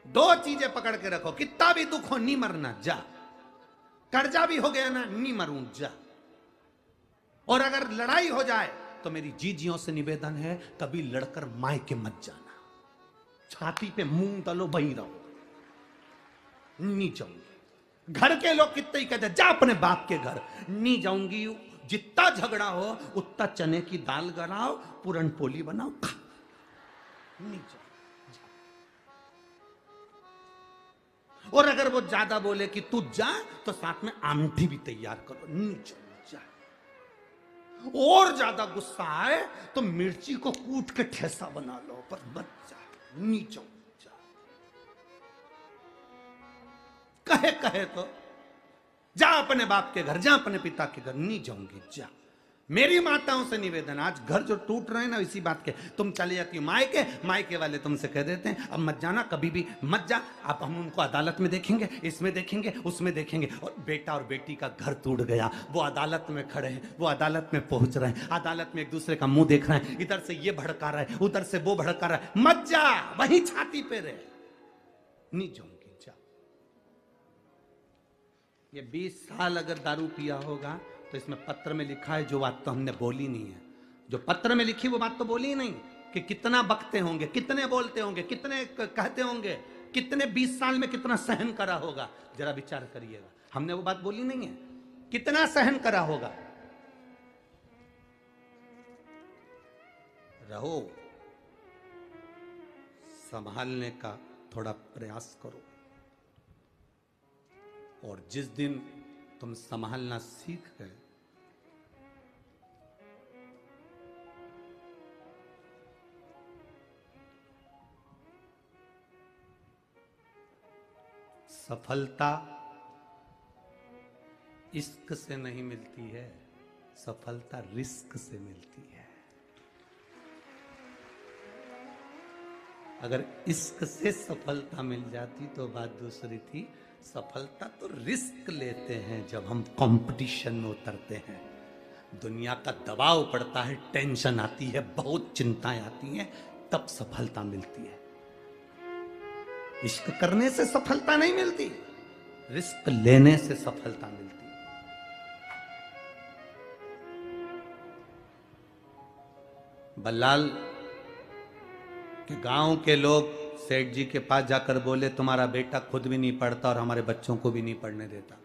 दो चीजें पकड़ के रखो, कितना भी दुख हो नहीं मरना जा, कर्जा भी हो गया ना नहीं मरूं जा, और अगर लड़ाई हो जाए तो मेरी जीजियों से निवेदन है कभी लड़कर मायके मत जाना, छाती पे मुंह तलो बही रहो, नहीं जाऊंगी। घर के लोग कितने ही कहते जा अपने बाप के घर, नहीं जाऊंगी। जितना झगड़ा हो उतना चने की दाल गलाओ, पूरन पोली बनाओ, खा, नहीं जाऊंगी। और अगर वो ज्यादा बोले कि तू जा तो साथ में आमठी भी तैयार करो, नहीं जा। और ज्यादा गुस्सा आए तो मिर्ची को कूट के ठेसा बना लो, पर मत जा, नहीं जा। कहे तो जा अपने बाप के घर, जा अपने पिता के घर, नहीं जाऊंगी जा। मेरी माताओं से निवेदन, आज घर जो टूट रहे हैं ना इसी बात के, तुम चले जाती हो मायके, मायके वाले तुमसे कह देते हैं अब मत जाना, कभी भी मत जा। अब हम उनको अदालत में देखेंगे, इसमें देखेंगे, उसमें देखेंगे, और बेटा और बेटी का घर टूट गया, वो अदालत में खड़े हैं, वो अदालत में पहुंच रहे हैं, अदालत में एक दूसरे का मुंह देख रहे हैं, इधर से ये भड़का रहा है, उधर से वो भड़का रहा है, मत जा, वही छाती पे रहे, नहीं जाऊंगी जा। ये 20 साल अगर दारू पिया होगा तो इसमें पत्र में लिखा है जो बात तो हमने बोली नहीं है, जो पत्र में लिखी वो बात तो बोली ही नहीं, कि कितना बकते होंगे, कितने बोलते होंगे, कितने कहते होंगे, कितने 20 साल में कितना सहन करा होगा, जरा विचार करिएगा। हमने वो बात बोली नहीं है, कितना सहन करा होगा। रहो, संभालने का थोड़ा प्रयास करो, और जिस दिन तुम संभालना सीख गए, सफलता इश्क से नहीं मिलती है, सफलता रिस्क से मिलती है। अगर इश्क से सफलता मिल जाती तो बात दूसरी थी, सफलता तो रिस्क लेते हैं जब हम कंपटीशन में उतरते हैं, दुनिया का दबाव पड़ता है, टेंशन आती है, बहुत चिंताएं आती हैं, तब सफलता मिलती है। इश्क करने से सफलता नहीं मिलती, रिस्क लेने से सफलता मिलती है। बल्लाल के गांव के लोग सेठ जी के पास जाकर बोले तुम्हारा बेटा खुद भी नहीं पढ़ता और हमारे बच्चों को भी नहीं पढ़ने देता।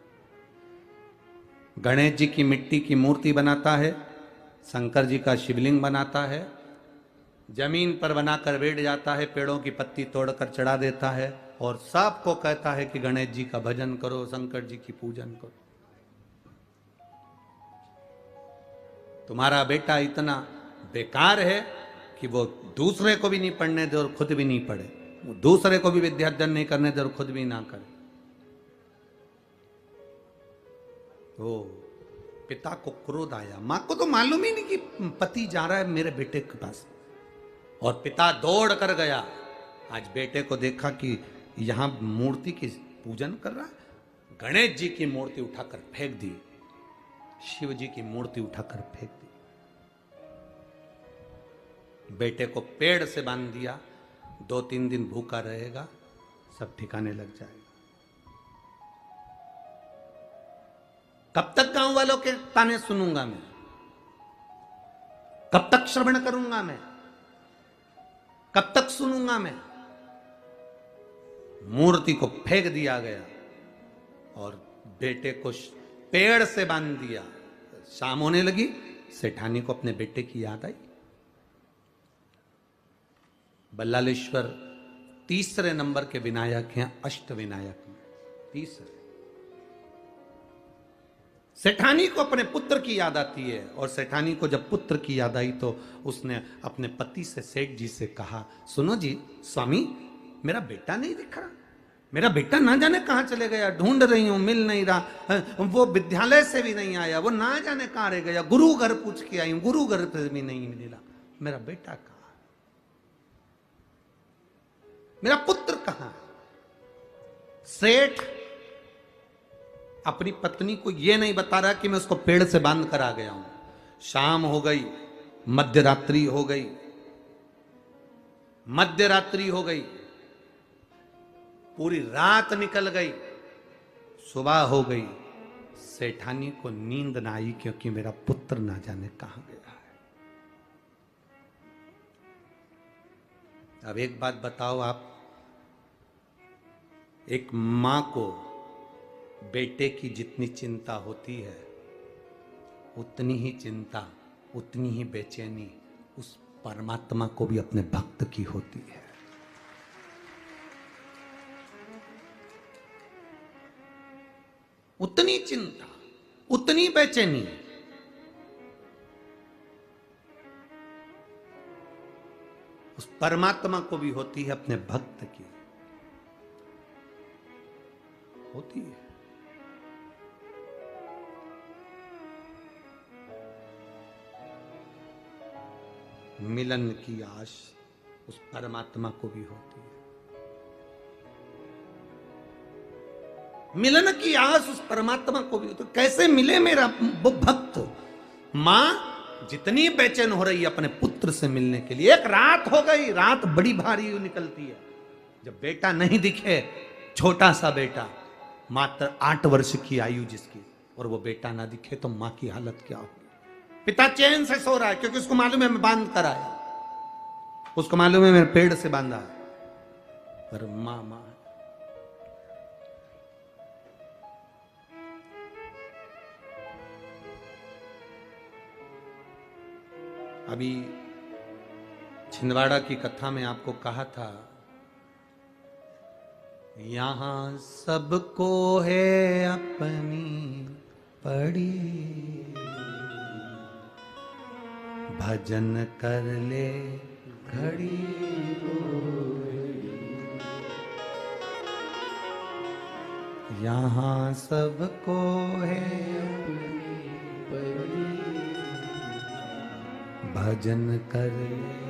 गणेश जी की मिट्टी की मूर्ति बनाता है, शंकर जी का शिवलिंग बनाता है, जमीन पर बनाकर बैठ जाता है, पेड़ों की पत्ती तोड़कर चढ़ा देता है, और सबको कहता है कि गणेश जी का भजन करो, शंकर जी की पूजन करो। तुम्हारा बेटा इतना बेकार है कि वो दूसरे को भी नहीं पढ़ने दे और खुद भी नहीं पढ़े, वो दूसरे को भी विद्यार्जन नहीं करने दे और खुद भी ना करे। तो पिता को क्रोध आया, मां को तो मालूम ही नहीं कि पति जा रहा है मेरे बेटे के पास, और पिता दौड़ कर गया। आज बेटे को देखा कि यहां मूर्ति की पूजन कर रहा है, गणेश जी की मूर्ति उठाकर फेंक दी, शिव जी की मूर्ति उठाकर फेंक दी, बेटे को पेड़ से बांध दिया, 2-3 दिन भूखा रहेगा, सब ठिकाने लग जाएगा। कब तक गांव वालों के ताने सुनूंगा मैं, कब तक श्रवण करूंगा मैं, कब तक सुनूंगा मैं। मूर्ति को फेंक दिया गया और बेटे को पेड़ से बांध दिया। शाम होने लगी, सेठानी को अपने बेटे की याद आई। बल्लालेश्वर तीसरे नंबर के विनायक हैं अष्ट विनायक में, तीसरे। सेठानी को अपने पुत्र की याद आती है, और सेठानी को जब पुत्र की याद आई तो उसने अपने पति से, सेठ जी से कहा, सुनो जी स्वामी, मेरा बेटा नहीं दिख रहा, मेरा बेटा ना जाने कहां चले गया, ढूंढ रही हूं मिल नहीं रहा, वो विद्यालय से भी नहीं आया, वो ना जाने कहां रह गया, गुरु घर पूछ के आई हूं, गुरु घर पे भी नहीं मिला, मेरा बेटा कहां, मेरा पुत्र कहां। सेठ अपनी पत्नी को यह नहीं बता रहा कि मैं उसको पेड़ से बांध कर आ गया हूं। शाम हो गई, मध्य रात्रि हो गई, मध्य रात्रि हो गई, पूरी रात निकल गई, सुबह हो गई, सेठानी को नींद ना आई क्योंकि मेरा पुत्र ना जाने कहां गया है। अब एक बात बताओ आप, एक मां को बेटे की जितनी चिंता होती है, उतनी ही चिंता, उतनी ही बेचैनी उस परमात्मा को भी अपने भक्त की होती है। उतनी चिंता, उतनी बेचैनी उस परमात्मा को भी होती है, अपने भक्त की होती है। मिलन की आश उस परमात्मा को भी होती है। मिलन की आस उस परमात्मा को भी होती है। कैसे मिले मेरा वो भक्त? मां जितनी बेचैन हो रही है अपने पुत्र से मिलने के लिए। एक रात हो गई, रात बड़ी भारी निकलती है, जब बेटा नहीं दिखे, छोटा सा बेटा, मात्र 8 वर्ष की आयु जिसकी, और वो बेटा ना दिखे तो मां की हालत क्या होगी? पिता चैन से सो रहा है क्योंकि उसको मालूम है मैं बांध कर आया, उसको मालूम है मेरे पेड़ से बांधा है, पर मां मां अभी छिंदवाड़ा की कथा में आपको कहा था, यहां सबको है अपनी पड़ी, भजन कर ले घड़ी यहाँ सबको है भजन कर ले।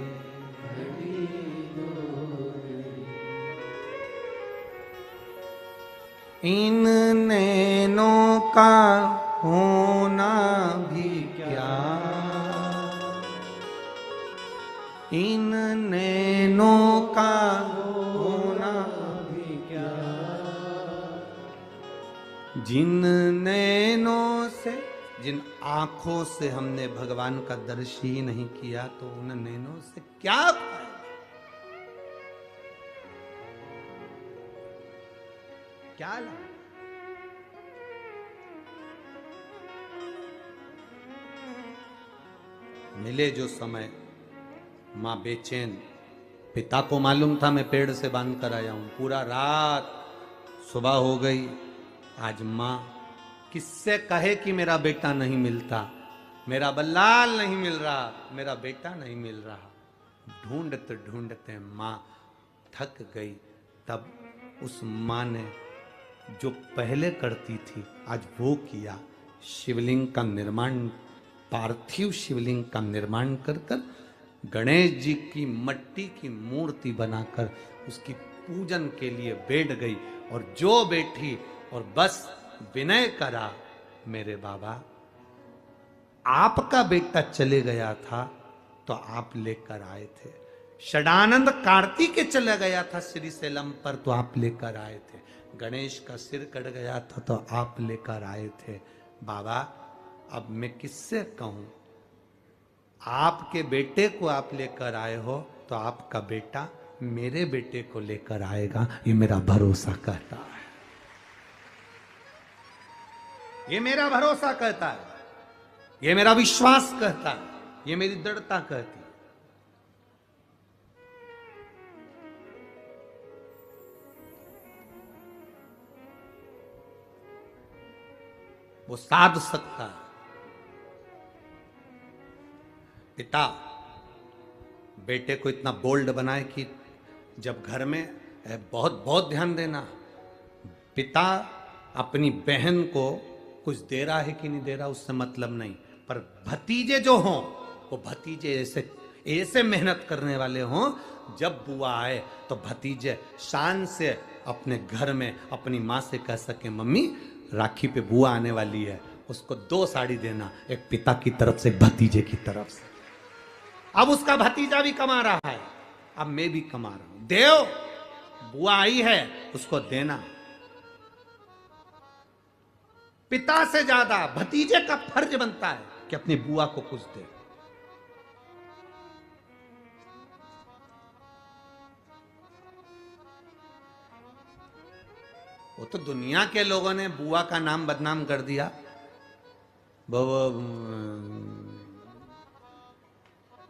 इन नैनों का होना भी क्या, इन नैनों का होना भी क्या, जिन नैनों से, जिन आंखों से हमने भगवान का दर्शन ही नहीं किया तो उन नैनों से क्या फायदा? क्या लाभ? मिले जो समय, मां बेचैन, पिता को मालूम था मैं पेड़ से बांध कर आया हूं, पूरा रात, सुबह हो गई, आज मां किससे कहे कि मेरा बेटा नहीं मिलता, मेरा बल्लाल नहीं मिल रहा, मेरा बेटा नहीं मिल रहा। ढूंढते ढूंढते मां थक गई। तब उस मां ने जो पहले करती थी आज वो किया, शिवलिंग का निर्माण, पार्थिव शिवलिंग का निर्माण कर कर गणेश जी की मट्टी की मूर्ति बनाकर उसकी पूजन के लिए बैठ गई। और जो बैठी और बस विनय करा, मेरे बाबा आपका बेटा चले गया था तो आप लेकर आए थे, षडानंद कार्तिक चला गया था श्रीशैलम पर तो आप लेकर आए थे, गणेश का सिर कट गया था तो आप लेकर आए थे। बाबा अब मैं किससे कहूं, आपके बेटे को आप लेकर आए हो तो आपका बेटा मेरे बेटे को लेकर आएगा, ये मेरा भरोसा कहता है, ये मेरा भरोसा कहता है, ये मेरा विश्वास कहता है, ये मेरी दृढ़ता कहती है। वो साध सकता है। पिता बेटे को इतना बोल्ड बनाए कि जब घर में, बहुत बहुत ध्यान देना, पिता अपनी बहन को कुछ दे रहा है कि नहीं दे रहा उससे मतलब नहीं, पर भतीजे जो हों वो भतीजे ऐसे ऐसे मेहनत करने वाले हों, जब बुआ आए तो भतीजे शान से अपने घर में अपनी माँ से कह सके, मम्मी राखी पे बुआ आने वाली है, उसको 2 साड़ी देना, एक पिता की तरफ से, भतीजे की तरफ से। अब उसका भतीजा भी कमा रहा है, अब मैं भी कमा रहा हूं। देव बुआ आई है उसको देना। पिता से ज्यादा भतीजे का फर्ज बनता है कि अपनी बुआ को कुछ दे। वो तो दुनिया के लोगों ने बुआ का नाम बदनाम कर दिया। वो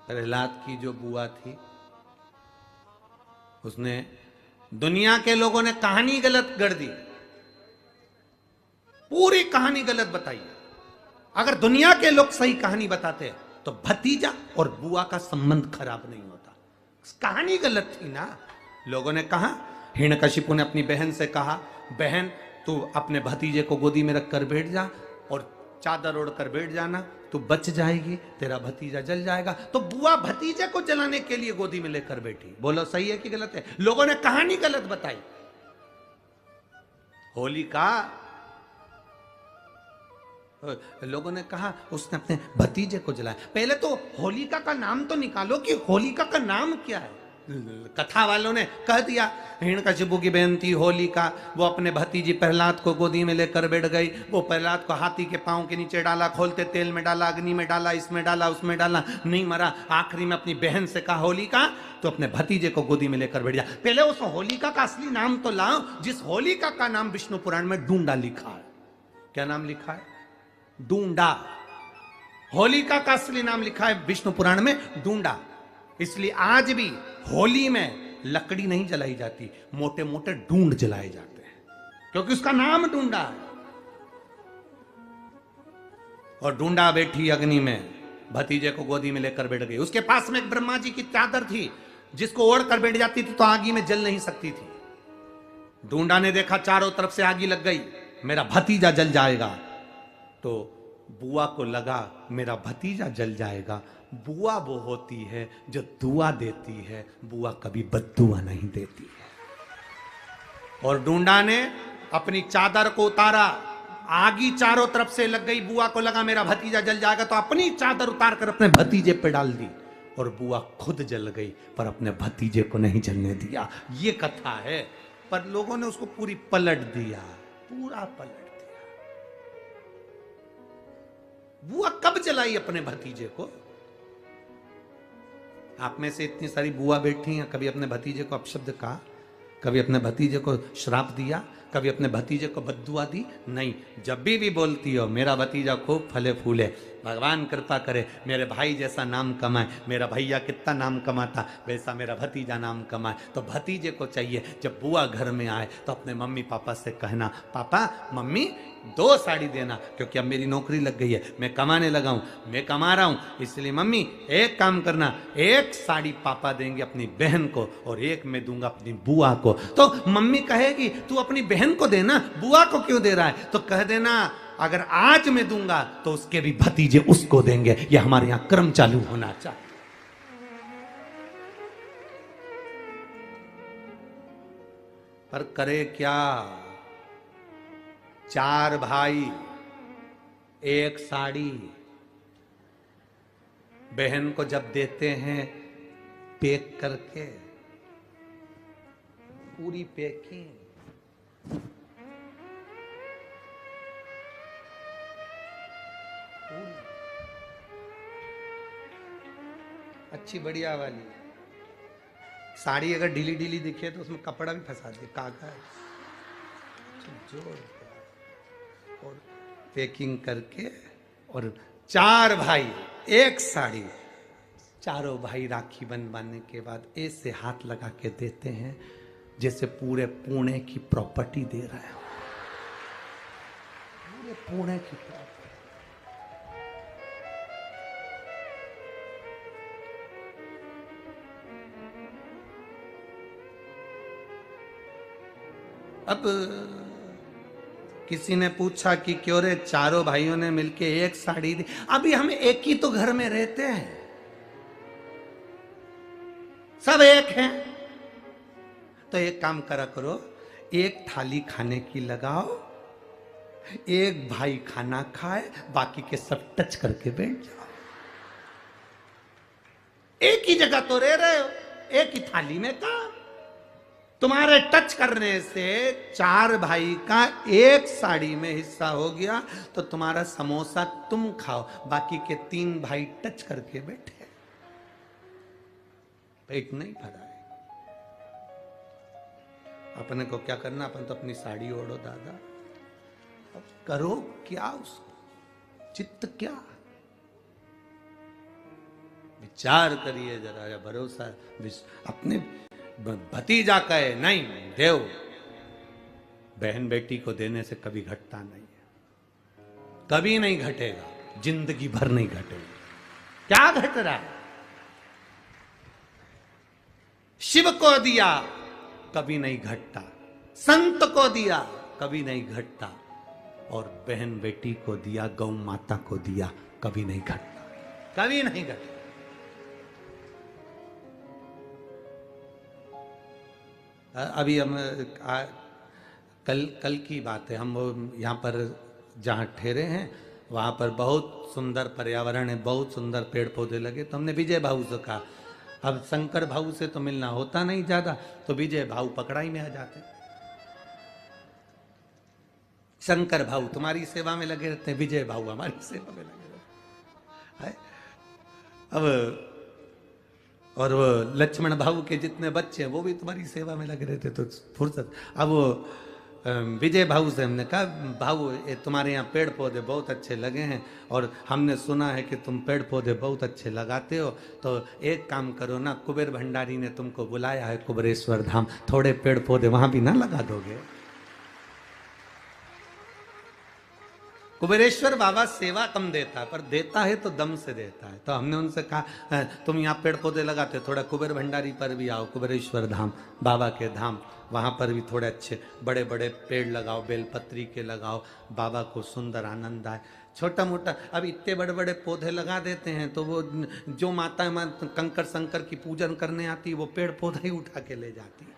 प्रहलाद की जो बुआ थी, उसने, दुनिया के लोगों ने कहानी गलत गढ़ दी, पूरी कहानी गलत बताई। अगर दुनिया के लोग सही कहानी बताते तो भतीजा और बुआ का संबंध खराब नहीं होता। कहानी गलत थी ना। लोगों ने कहा, हिरण्यकशिपु ने अपनी बहन से कहा, बहन तू अपने भतीजे को गोदी में रख कर बैठ जा और चादर ओढ़ कर बैठ जाना, तू बच जाएगी, तेरा भतीजा जल जाएगा। तो बुआ भतीजे को जलाने के लिए गोदी में लेकर बैठी। बोलो सही है कि गलत है? लोगों ने कहानी गलत बताई। होलिका, लोगों ने कहा उसने अपने भतीजे को जलाया। पहले तो होलिका का नाम तो निकालो कि होलिका का नाम क्या है। कथा वालों ने कह दिया हिरण्यकशिपु की बहन थी होलिका, वो अपने भतीजी प्रहलाद को गोदी में लेकर बैठ गई। वो प्रहलाद को हाथी के पांव के नीचे डाला, खोलते तेल में डाला, अग्नि में डाला, इसमें डाला, उसमें डाला, नहीं मरा। आखिरी में अपनी बहन से कहा होलिका तो अपने भतीजे को गोदी में लेकर बैठ जा। पहले उस होलिका का असली नाम तो लाओ, जिस होलिका का नाम विष्णु पुराण में डूंडा लिखा है। क्या नाम लिखा है? डूंडा। होलिका का असली नाम लिखा है विष्णु पुराण में डूंडा। इसलिए आज भी होली में लकड़ी नहीं जलाई जाती, मोटे मोटे ढूंढ जलाए जाते हैं, क्योंकि उसका नाम ढूंढा है। और ढूंढा बैठी अग्नि में, भतीजे को गोदी में लेकर बैठ गई। उसके पास में एक ब्रह्मा जी की चादर थी, जिसको ओढ़ कर बैठ जाती थी तो आगी में जल नहीं सकती थी। ढूंढा ने देखा चारों तरफ से आगी लग गई, मेरा भतीजा जल जाएगा। तो बुआ को लगा मेरा भतीजा जल जाएगा। बुआ वो होती है जो दुआ देती है, बुआ कभी बद्दुआ नहीं देती है। और ढूंढा ने अपनी चादर को उतारा, आगी चारों तरफ से लग गई। बुआ को लगा मेरा भतीजा जल जाएगा, तो अपनी चादर उतार कर अपने भतीजे पे डाल दी और बुआ खुद जल गई, पर अपने भतीजे को नहीं जलने दिया। ये कथा है, पर लोगों ने उसको पूरी पलट दिया, पूरा पलट दिया। बुआ कब जलाई अपने भतीजे को? आप में से इतनी सारी बुआ बैठी हैं, कभी अपने भतीजे को अपशब्द कहा? कभी अपने भतीजे को श्राप दिया? कभी अपने भतीजे को बद्दुआ दी? नहीं। जब भी बोलती हो मेरा भतीजा खूब फले फूले, भगवान कृपा करे मेरे भाई जैसा नाम कमाए, मेरा भैया कितना नाम कमाता वैसा मेरा भतीजा नाम कमाए, तो भतीजे को चाहिए जब बुआ घर में आए तो अपने मम्मी पापा से कहना, पापा मम्मी 2 साड़ी देना, क्योंकि अब मेरी नौकरी लग गई है, मैं कमाने लगा हूं, मैं कमा रहा हूं, इसलिए मम्मी एक काम करना, 1 साड़ी पापा देंगे अपनी बहन को और 1 मैं दूंगा अपनी बुआ को। तो मम्मी कहेगी तू अपनी बहन को देना, बुआ को क्यों दे रहा है? तो कह देना अगर आज मैं दूंगा तो उसके भी भतीजे उसको देंगे। ये हमारे यहां क्रम चालू होना चाहिए। पर करे क्या? 4 भाई 1 साड़ी बहन को जब देते हैं पैक करके, पूरी पैकिंग, अच्छी बढ़िया वाली साड़ी। अगर ढीली ढीली दिखे तो उसमें कपड़ा भी फंसा दे, कागज जोड़ और पैकिंग करके। और 4 भाई 1 साड़ी, चारों भाई राखी बनवाने के बाद ऐसे हाथ लगा के देते हैं जैसे पूरे पुणे की प्रॉपर्टी दे रहा है, पूरे पुणे की प्रॉपर्टी। अब किसी ने पूछा कि क्यों रे चारों भाइयों ने मिलके 1 साड़ी दी? अभी हम एक ही तो घर में रहते हैं, सब एक हैं। तो एक काम करा करो, 1 थाली खाने की लगाओ, 1 भाई खाना खाए, बाकी के सब टच करके बैठ जाओ। एक ही जगह तो रह रहे हो, एक ही थाली में काम। तुम्हारे टच करने से 4 भाई का एक साड़ी में हिस्सा हो गया, तो तुम्हारा समोसा तुम खाओ, बाकी के 3 भाई टच करके बैठे, पेट नहीं भरा है। अपने को क्या करना, अपन तो अपनी साड़ी ओढ़ो दादा, अब करो क्या उसको, चित्त क्या, विचार करिए जरा, या भरोसा अपने भतीजा कहे नहीं देव, बहन बेटी को देने से कभी घटता नहीं है, कभी नहीं घटेगा, जिंदगी भर नहीं घटेगा। क्या घट रहा है? शिव को दिया कभी नहीं घटता, संत को दिया कभी नहीं घटता, और बहन बेटी को दिया, गौ माता को दिया, कभी नहीं घटता, कभी नहीं घटता। अभी हम कल की बात है, हम यहाँ पर जहाँ ठहरे हैं वहाँ पर बहुत सुंदर पर्यावरण है, बहुत सुंदर पेड़ पौधे लगे, तो हमने विजय भाऊ से कहा, अब शंकर भाऊ से तो मिलना होता नहीं ज्यादा, तो विजय भाऊ पकड़ाई में आ जाते। शंकर भाऊ तुम्हारी सेवा में लगे रहते हैं, विजय भाऊ हमारी सेवा में लगे रहते हैं। अब और वो लक्ष्मण भाऊ के जितने बच्चे हैं वो भी तुम्हारी सेवा में लगे रहते, तो फुर्सत। अब वो विजय भाऊ से हमने कहा, भाऊ तुम्हारे यहाँ पेड़ पौधे बहुत अच्छे लगे हैं, और हमने सुना है कि तुम पेड़ पौधे बहुत अच्छे लगाते हो, तो एक काम करो ना, कुबेर भंडारी ने तुमको बुलाया है कुबेरेश्वर धाम, थोड़े पेड़ पौधे वहां भी ना लगा दोगे? कुबेरेश्वर बाबा सेवा कम देता है, पर देता है तो दम से देता है। तो हमने उनसे कहा तुम यहाँ पेड़ पौधे लगाते, थोड़ा कुबेर भंडारी पर भी आओ, कुबेरेश्वर धाम बाबा के धाम, वहाँ पर भी थोड़े अच्छे बड़े बड़े पेड़ लगाओ, बेलपत्री के लगाओ, बाबा को सुंदर आनंद आए। छोटा मोटा अब इतने बड़े बड़े पौधे लगा देते हैं, तो वो जो माता कंकर शंकर की पूजन करने आती है वो पेड़ पौधा ही उठा के ले जाती है।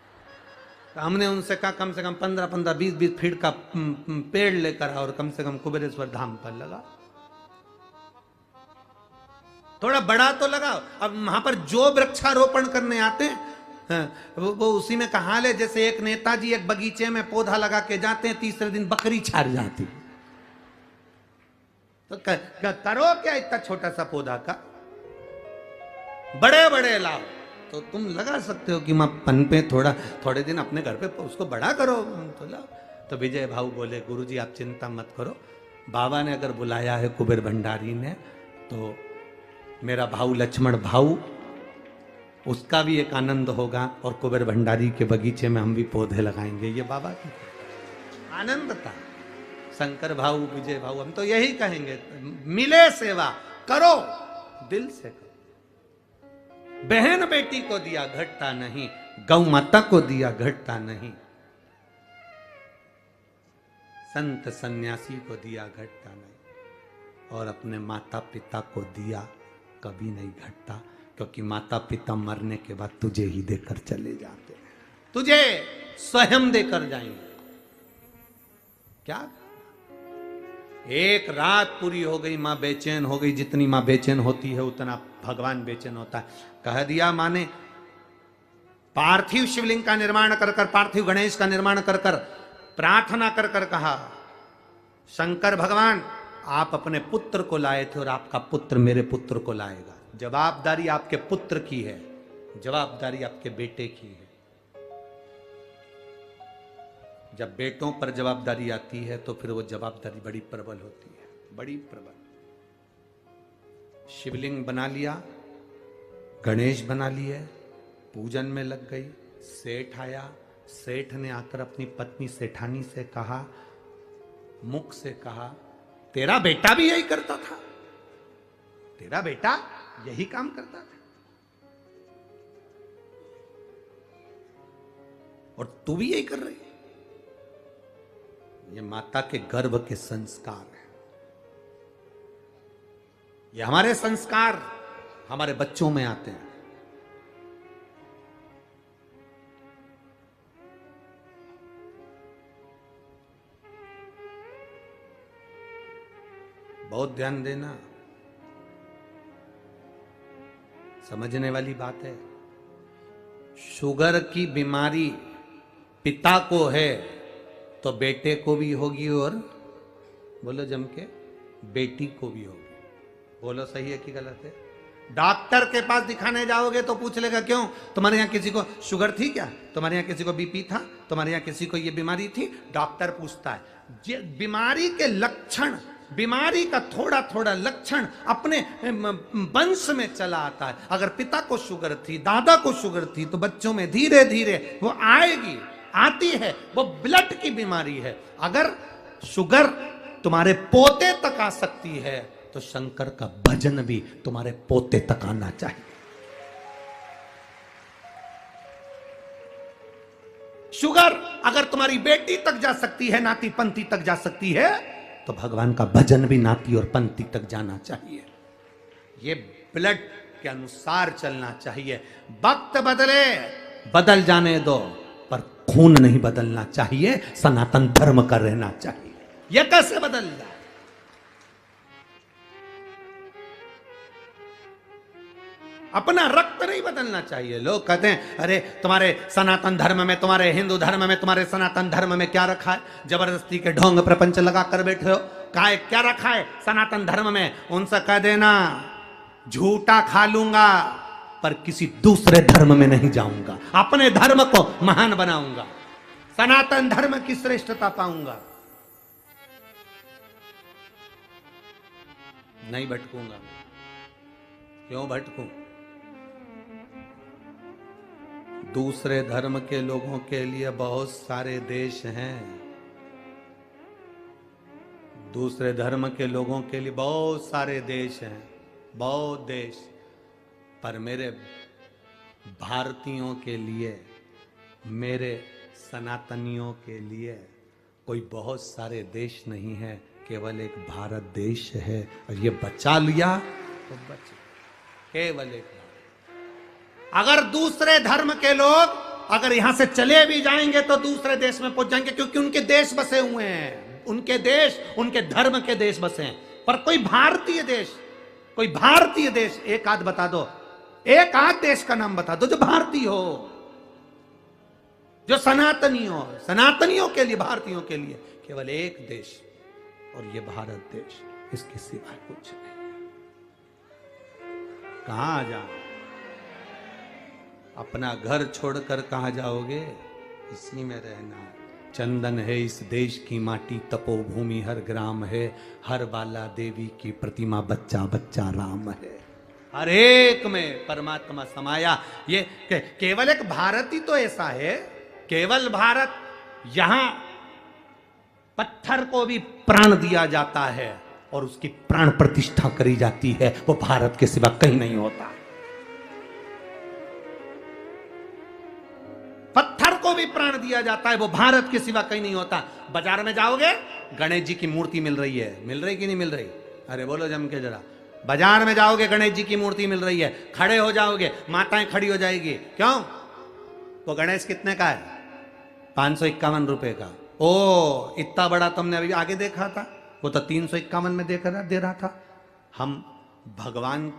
तो हमने उनसे कहा कम से कम 15-15, 20-20 फीट का पेड़ लेकर और कम से कम कुबेरेश्वर धाम पर लगा, थोड़ा बड़ा तो लगाओ। अब वहां पर जो वृक्षारोपण करने आते हैं वो उसी में कहा ले, जैसे एक नेताजी एक बगीचे में पौधा लगा के जाते हैं, तीसरे दिन बकरी छार जाती। तो करो क्या इतना छोटा सा पौधा का, बड़े बड़े लाओ। तो तुम लगा सकते हो कि मां पन पे थोड़े दिन अपने घर पे उसको बड़ा करो, तो लाओ। तो विजय भाऊ बोले, गुरुजी आप चिंता मत करो, बाबा ने अगर बुलाया है कुबेर भंडारी ने, तो मेरा भाऊ लक्ष्मण भाऊ, उसका भी एक आनंद होगा, और कुबेर भंडारी के बगीचे में हम भी पौधे लगाएंगे। ये बाबा की आनंद था। शंकर भाऊ, विजय भाऊ, हम तो यही कहेंगे, मिले सेवा करो, दिल से करो। बहन बेटी को दिया घटता नहीं, गौ माता को दिया घटता नहीं, संत सन्यासी को दिया घटता नहीं, और अपने माता पिता को दिया कभी नहीं घटता, क्योंकि माता पिता मरने के बाद तुझे ही देकर चले जाते हैं, तुझे स्वयं देकर जाएंगे। क्या एक रात पूरी हो गई, मां बेचैन हो गई, जितनी मां बेचैन होती है उतना भगवान बेचैन होता है। कह दिया मां ने, पार्थिव शिवलिंग का निर्माण कर कर, पार्थिव गणेश का निर्माण कर कर, प्रार्थना कर कर कहा, शंकर भगवान आप अपने पुत्र को लाए थे और आपका पुत्र मेरे पुत्र को लाएगा। जवाबदारी आपके पुत्र की है, जवाबदारी आपके बेटे की है। जब बेटों पर जवाबदारी आती है तो फिर वो जवाबदारी बड़ी प्रबल होती है, बड़ी प्रबल। शिवलिंग बना लिया, गणेश बना लिए, पूजन में लग गई। सेठ आया, सेठ ने आकर अपनी पत्नी सेठानी से कहा, मुख से कहा, तेरा बेटा भी यही करता था, तेरा बेटा यही काम करता था, और तू भी यही कर रही है। ये माता के गर्भ के संस्कार है। ये हमारे संस्कार हमारे बच्चों में आते हैं। बहुत ध्यान देना, समझने वाली बात है। शुगर की बीमारी पिता को है तो बेटे को भी होगी, और बोलो जम के बेटी को भी होगी। बोलो सही है कि गलत है? डॉक्टर के पास दिखाने जाओगे तो पूछ लेगा क्यों तुम्हारे यहाँ किसी को शुगर थी क्या, तुम्हारे यहाँ किसी को बीपी था, तुम्हारे यहाँ किसी को ये बीमारी थी। डॉक्टर पूछता है ये बीमारी के लक्षण, बीमारी का थोड़ा थोड़ा लक्षण अपने वंश में चला आता है। अगर पिता को शुगर थी, दादा को शुगर थी, तो बच्चों में धीरे धीरे वो आएगी, आती है। वो ब्लड की बीमारी है। अगर शुगर तुम्हारे पोते तक आ सकती है तो शंकर का भजन भी तुम्हारे पोते तक आना चाहिए। शुगर अगर तुम्हारी बेटी तक जा सकती है, नाती पंथी तक जा सकती है, तो भगवान का भजन भी नाती और पंथी तक जाना चाहिए। ये ब्लड के अनुसार चलना चाहिए। वक्त बदले बदल जाने दो, पर खून नहीं बदलना चाहिए, सनातन धर्म का रहना चाहिए। यह कैसे बदल जाए? अपना रक्त नहीं बदलना चाहिए। लोग कहते हैं अरे तुम्हारे सनातन धर्म में, तुम्हारे हिंदू धर्म में, तुम्हारे सनातन धर्म में क्या रखा है? जबरदस्ती के ढोंग प्रपंच लगा कर बैठे हो। क्या रखा है सनातन धर्म में? उनसे कह देना झूठा खा लूंगा पर किसी दूसरे धर्म में नहीं जाऊंगा, अपने धर्म को महान बनाऊंगा, सनातन धर्म की श्रेष्ठता पाऊंगा, नहीं भटकूंगा। क्यों भटकूं? दूसरे धर्म के लोगों के लिए बहुत सारे देश हैं, दूसरे धर्म के लोगों के लिए बहुत सारे देश हैं, बहुत देश। पर मेरे भारतीयों के लिए, मेरे सनातनियों के लिए कोई बहुत सारे देश नहीं है, केवल एक भारत देश है। और ये बचा लिया तो बच, केवल एक। अगर दूसरे धर्म के लोग अगर यहां से चले भी जाएंगे तो दूसरे देश में पहुंच जाएंगे, क्योंकि उनके देश बसे हुए हैं, उनके देश, उनके धर्म के देश बसे हैं। पर कोई भारतीय देश, कोई भारतीय देश एक आध बता दो, एक आध देश का नाम बता दो जो भारतीय हो, जो सनातनी हो। सनातनियों के लिए, भारतीयों के लिए केवल एक देश, और ये भारत देश, इसके सिवा कुछ नहीं। कहां जाओ? अपना घर छोड़कर कहां जाओगे? इसी में रहना है। चंदन है इस देश की माटी, तपोभूमि हर ग्राम है, हर बाला देवी की प्रतिमा, बच्चा बच्चा राम है। हर एक में परमात्मा समाया। ये केवल एक भारत ही तो ऐसा है, केवल भारत। यहां पत्थर को भी प्राण दिया जाता है और उसकी प्राण प्रतिष्ठा करी जाती है, वो भारत के सिवा कहीं नहीं होता। पत्थर को भी प्राण दिया जाता है, वो भारत के सिवा कहीं नहीं होता। बाजार में जाओगे, गणेश जी की मूर्ति मिल रही है, मिल रही कि नहीं मिल रही? अरे बोलो जम के जरा। बाजार में जाओगे, गणेश जी की मूर्ति मिल रही है, खड़े हो जाओगे, माताएं खड़ी हो जाएगी। क्यों? वो गणेश कितने का है? 551 रुपए का। ओ, इतना बड़ा तुमने अभी आगे देखा था? वो तो 351 में दे रहा था। हम भगवान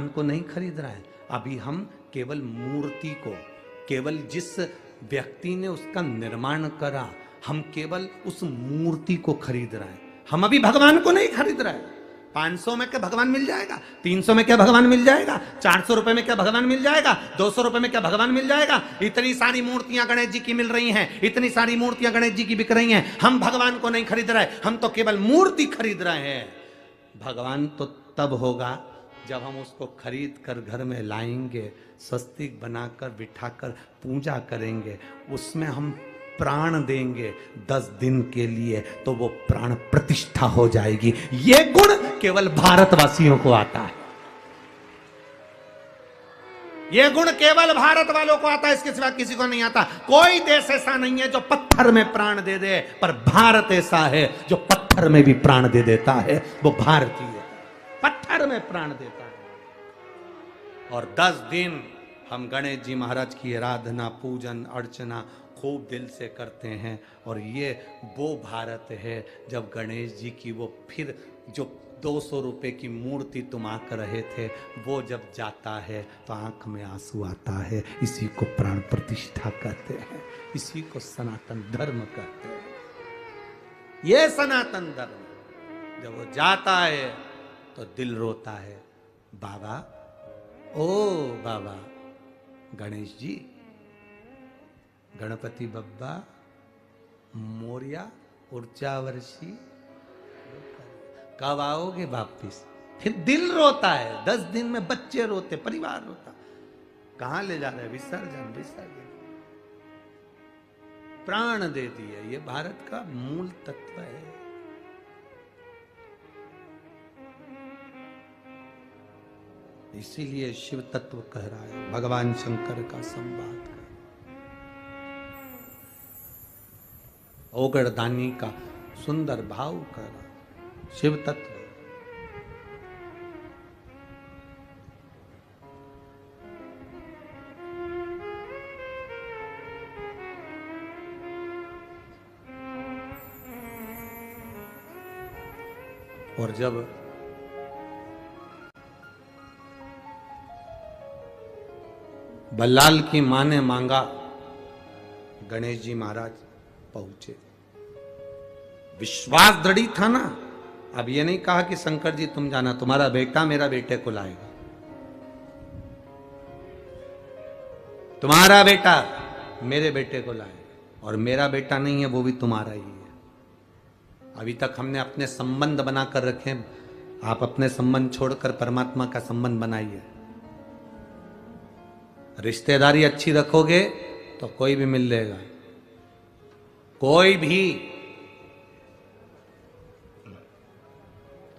को नहीं खरीद रहे हैं। अभी हम केवल मूर्ति को, केवल जिस व्यक्ति ने उसका निर्माण करा, हम केवल उस मूर्ति को खरीद रहे हैं। हम अभी भगवान को नहीं खरीद रहे हैं। 500 में क्या भगवान मिल जाएगा? 300 में क्या भगवान मिल जाएगा? 400 रुपए में क्या भगवान मिल जाएगा? 200 रुपए में क्या भगवान मिल जाएगा? इतनी सारी मूर्तियां गणेश जी की मिल रही हैं, इतनी सारी मूर्तियां गणेश जी की बिक रही हैं। हम भगवान को नहीं खरीद रहे, हम तो केवल मूर्ति खरीद रहे हैं। भगवान तो तब होगा जब हम उसको खरीद कर घर में लाएंगे, स्वस्तिक बनाकर बिठाकर पूजा करेंगे, उसमें हम प्राण देंगे 10 दिन के लिए, तो वो प्राण प्रतिष्ठा हो जाएगी। ये गुण केवल भारतवासियों को आता है। ये गुण केवल भारत वालों को आता है, इसके सिवा किसी को नहीं आता। कोई देश ऐसा नहीं है जो पत्थर में प्राण दे दे, पर भारत ऐसा है जो पत्थर में भी प्राण दे देता है। वो भारतीय पत्थर में प्राण देता है। और 10 दिन हम गणेश जी महाराज की आराधना, पूजन, अर्चना खूब दिल से करते हैं। और ये वो भारत है जब गणेश जी की वो फिर जो 200 रुपए की मूर्ति तुम आंक रहे थे, वो जब जाता है तो आंख में आंसू आता है। इसी को प्राण प्रतिष्ठा कहते हैं, इसी को सनातन धर्म कहते हैं। ये सनातन धर्म, जब वो जाता है तो दिल रोता है। बाबा, ओ बाबा गणेश जी, गणपति बब्बा मोरिया ऊर्जावर्षी, कब आओगे वापिस? फिर दिल रोता है। 10 दिन में बच्चे रोते, परिवार रोता। कहां ले जा रहे? विसर्जन, विसर्जन। प्राण दे दिए। ये भारत का मूल तत्व है। इसीलिए शिव तत्व कह रहा है, भगवान शंकर का संवाद कर, ओगरदानी का सुंदर भाव कर, शिव तत्व। और जब बल्लाल की मां ने मांगा, गणेश जी महाराज पहुंचे। विश्वास दृढ़ था ना। अब ये नहीं कहा कि शंकर जी तुम जाना, तुम्हारा बेटा मेरा बेटे को लाएगा। तुम्हारा बेटा मेरे बेटे को लाएगा, और मेरा बेटा नहीं है वो भी तुम्हारा ही है। अभी तक हमने अपने संबंध बनाकर रखे, आप अपने संबंध छोड़कर परमात्मा का संबंध बनाइए। रिश्तेदारी अच्छी रखोगे तो कोई भी मिल लेगा, कोई भी।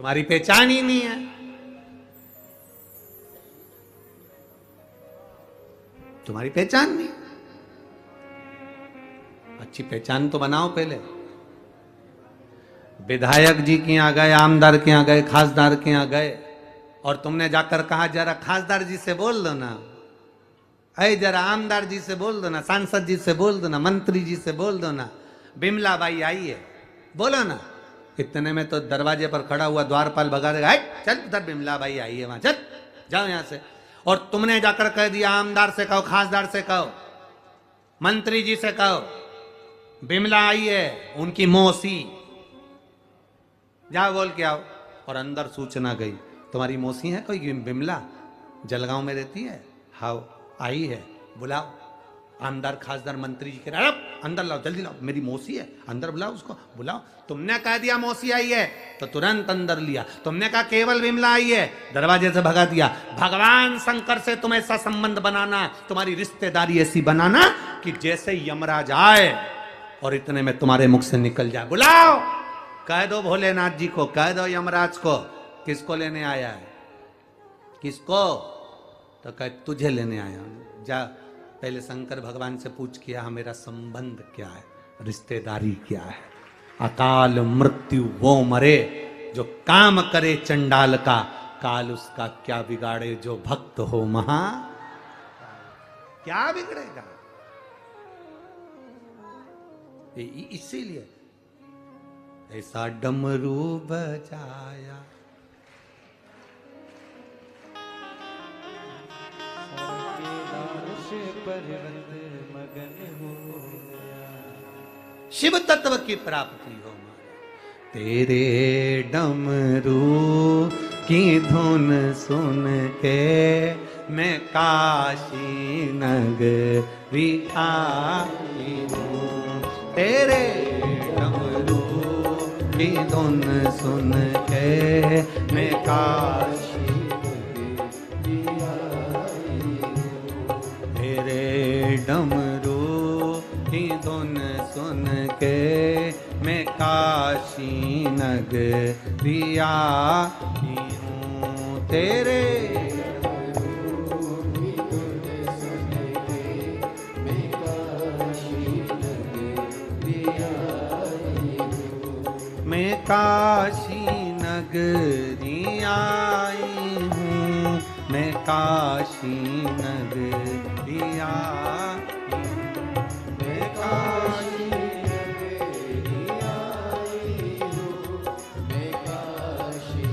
तुम्हारी पहचान ही नहीं है, तुम्हारी पहचान नहीं। अच्छी पहचान तो बनाओ पहले। विधायक जी के यहाँ गए, आमदार के यहाँ गए, खासदार के यहाँ गए, और तुमने जाकर कहा जरा खासदार जी से बोल दो ना, अरे जरा आमदार जी से बोल दो ना, सांसद जी से बोल दो ना, मंत्री जी से बोल दो ना, बिमला बाई आई है, बोलो ना। इतने में तो दरवाजे पर खड़ा हुआ द्वारपाल भगा देगा, चल उधर बिमला बाई आई है, वहां चल, जाओ यहां से। और तुमने जाकर कह दिया आमदार से कहो, खासदार से कहो, मंत्री जी से कहो, बिमला आई है, उनकी मौसी, जाओ बोल के आओ। और अंदर सूचना गई, तुम्हारी मौसी है कोई बिमला, जलगांव में रहती है, हाँ आई है, बुलाओ। आमदार खासदार मंत्री जी के अंदर लाओ, जल्दी लाओ, मेरी मौसी है, अंदर बुलाओ उसको, बुलाओ। तुमने कह दिया मौसी आई है तो तुरंत अंदर लिया। तुमने कहा केवल बिमला आई है, दरवाजे से भगा दिया। भगवान शंकर से तुम ऐसा संबंध बनाना, तुम्हारी रिश्तेदारी ऐसी बनाना कि जैसे यमराज आए और इतने में तुम्हारे मुख से निकल जाए, बुलाओ। कह दो भोलेनाथ जी को, कह दो यमराज को, किसको लेने आया है, किसको? तो कह तुझे लेने आया हूं, जा पहले शंकर भगवान से पूछ किया मेरा संबंध क्या है, रिश्तेदारी क्या है। अकाल मृत्यु वो मरे जो काम करे चंडाल का, काल उसका क्या बिगाड़े जो भक्त हो महा। क्या बिगड़ेगा? इसीलिए ऐसा डमरू बजाया, शिव तत्व की प्राप्ति हो। तेरे डमरू की धुन सुन के मैं काशी नगरी आई हूँ। तेरे डमरू की धुन सुन के मैं काशी नगरी आई हूँ। तेरे डमरू की धुन सुन के मैं काशी नगरी आई हूँ। तेरे मैं काशी नगरी आई हूँ, मैं काशी नगरी आई हूँ, मैं काशी नगरी आई हूँ, मैं काशी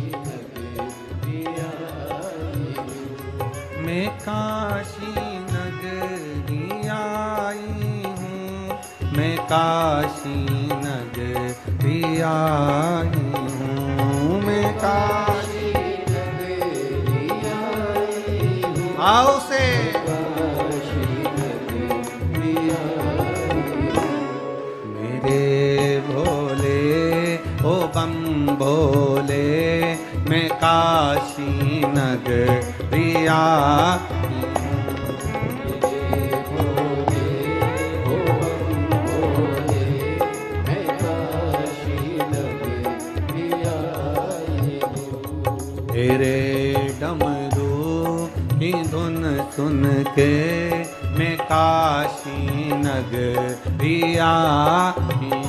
काशी नगरी आई हूँ, मैं काशी नगरी आई हूँ। आओ से काशी नगरी आई हूँ। मेरे भोले ओ बम भोले, मैं काशी नगरी आई तेरे डमरू की धुन सुन के, मैं काशी नगरी आई हूँ।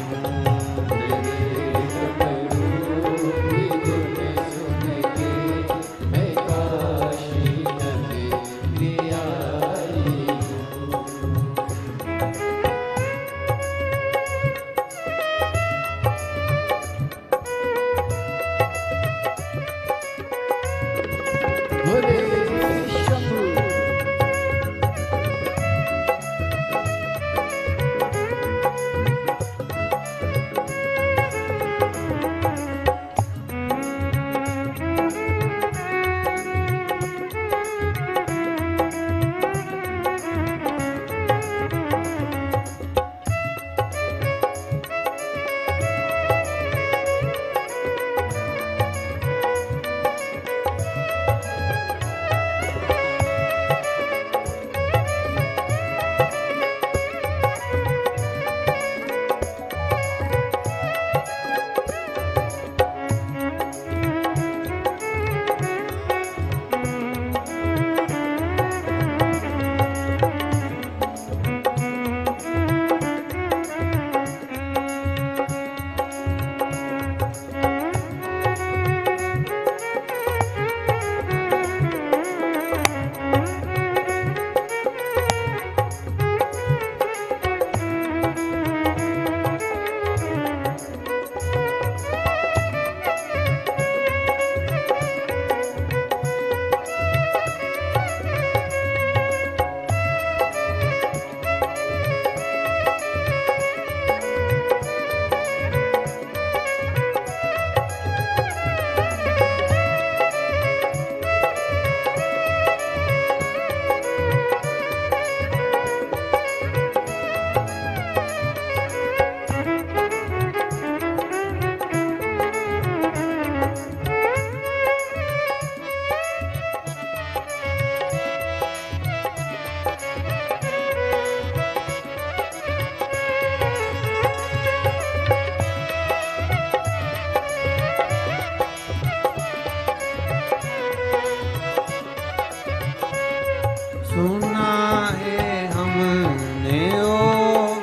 सुना है हमने ओ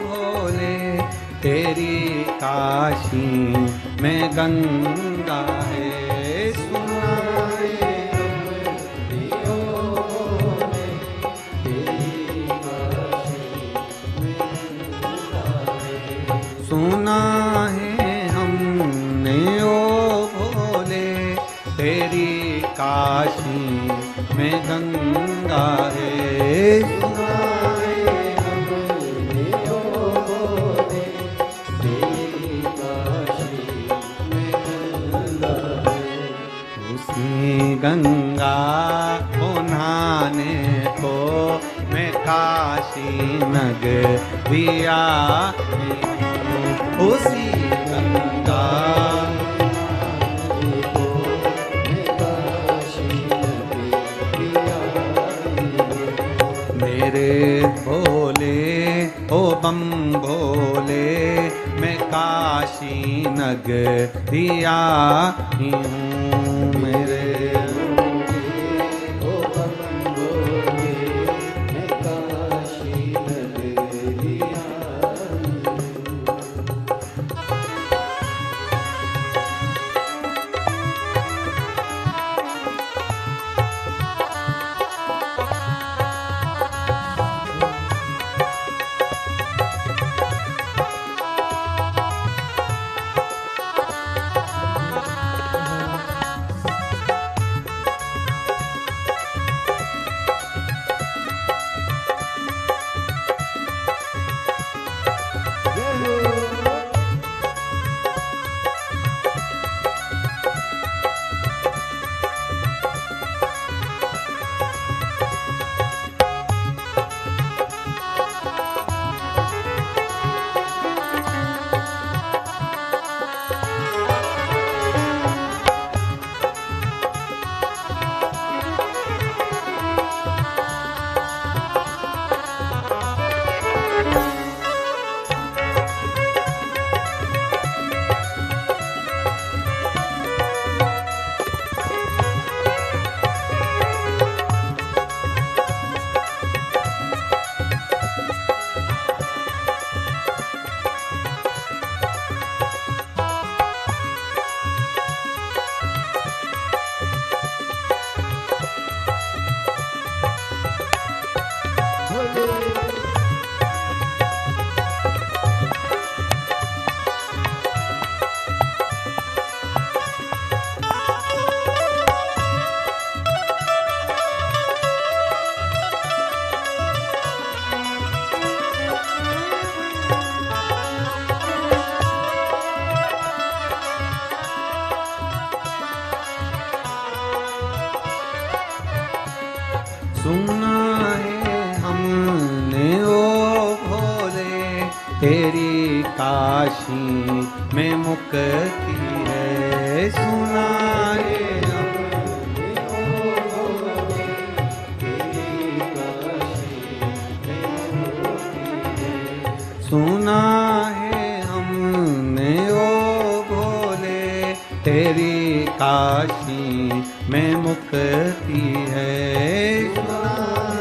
भोले, तेरी काशी में गंगा है। सुना है हमने ओ भोले, तेरी काशी में गंगा है। सुना है हमने ओ भोले, तेरी काशी में गंगा है। सुना है हमने ओ भोले, तेरी काशी में गंगा है। उसी गंगा को नहाने को मैं काशी नगरी आई हूँ। उसी गंगा मेरे भोले ओ बम भोले, मैं काशी नगरी आई हूँ। मेरे भोले ओ बम भोले, मैं काशी नगरी आई हूँ। तेरी काशी में मुक्ति है। सुना है सुना है हमने ओ भोले, तेरी काशी में मुक्ति है। सुना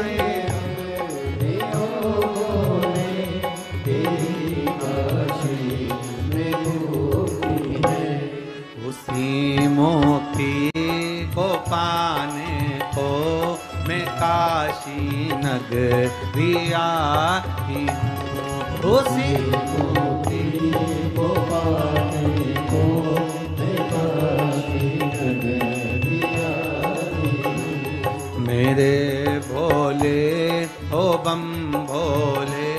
है हमने ओ भोले, तेरी काशी में मुक्ति है। उसी मोती को पाने को मैं काशी नगरी आई हूँ। उसी मोती को पाने को मैं काशी नगरी आई हूँ। मेरे भोले ओ बम भोले,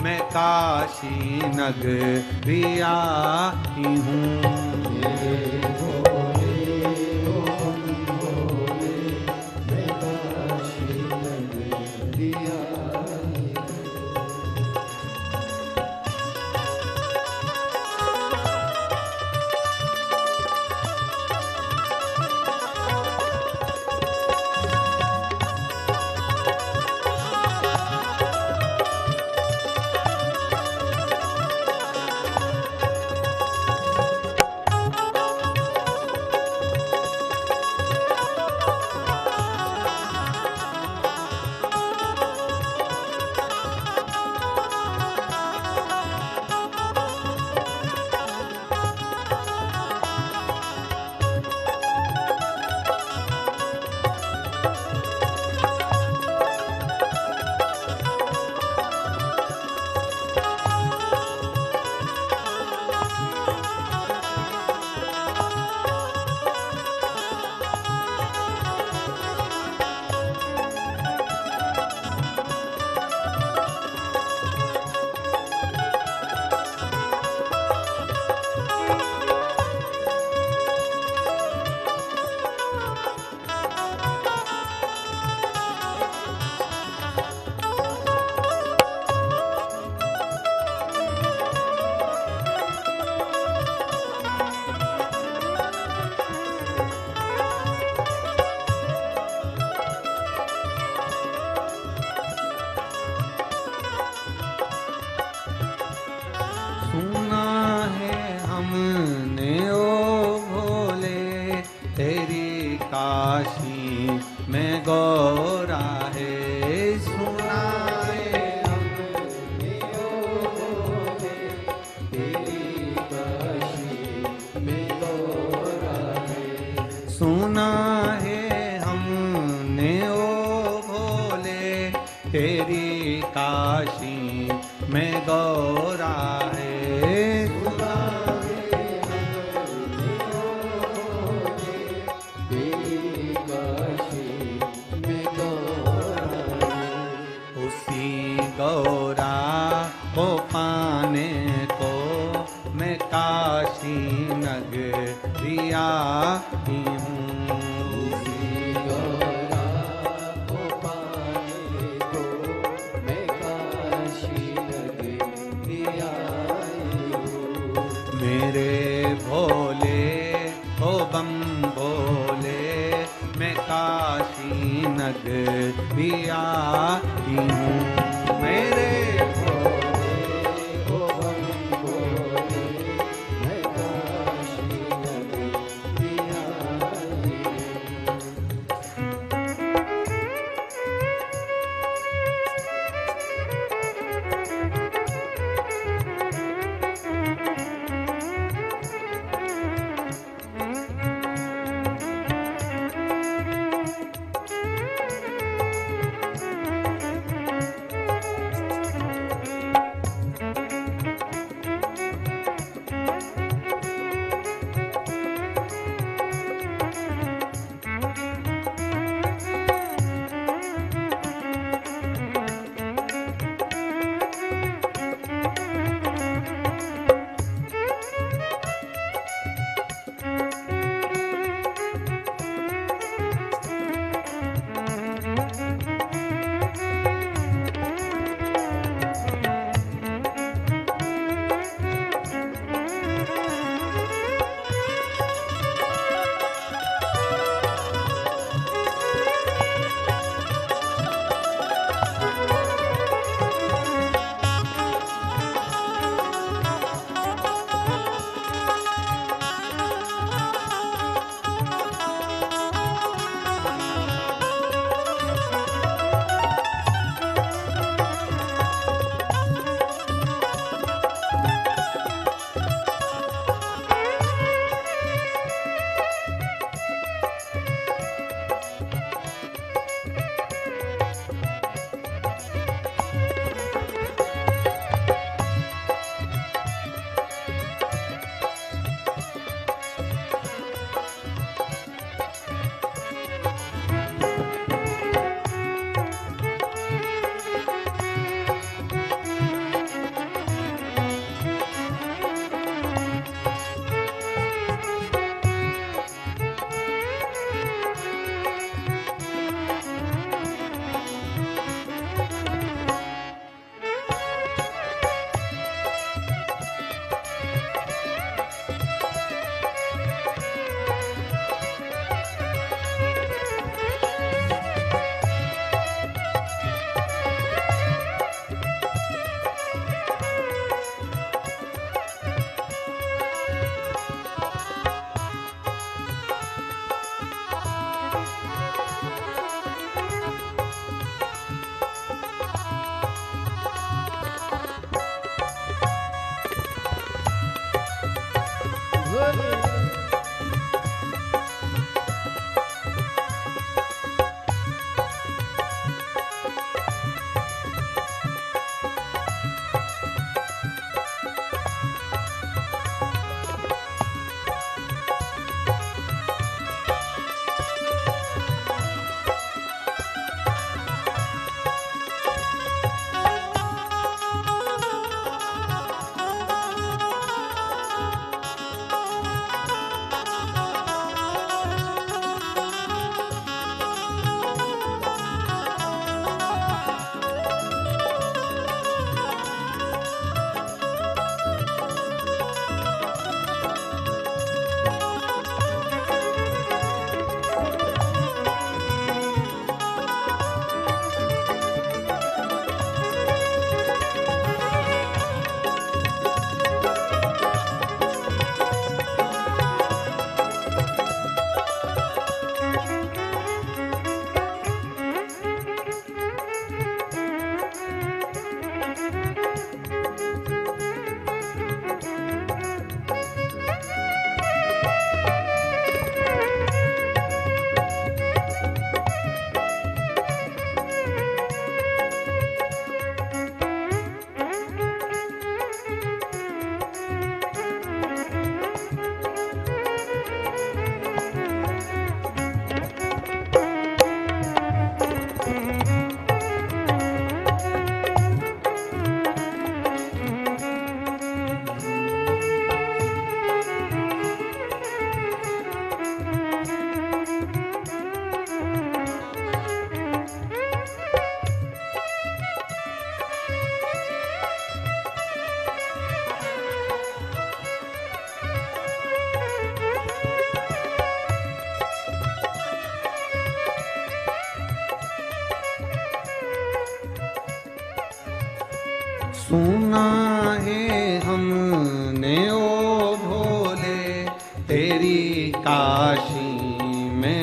मैं काशी नगरी आई हूँ। सुना है हमने ओ भोले, तेरी काशी में गौरा है। सुना है हमने ओ भोले, तेरी काशी में गौरा है। सुना है हमने ओ भोले, तेरी काशी में गौरा है। गौरा को पाने को मैं काशी नगरी आई हूँ। उसी गौरा को पाने को मैं काशी नगरी आई हूँ। मेरे भोले ओ बम भोले, मैं काशी नगरी आई हूँ। मेरे भोले ओ बम भोले, मैं काशी नगरी आई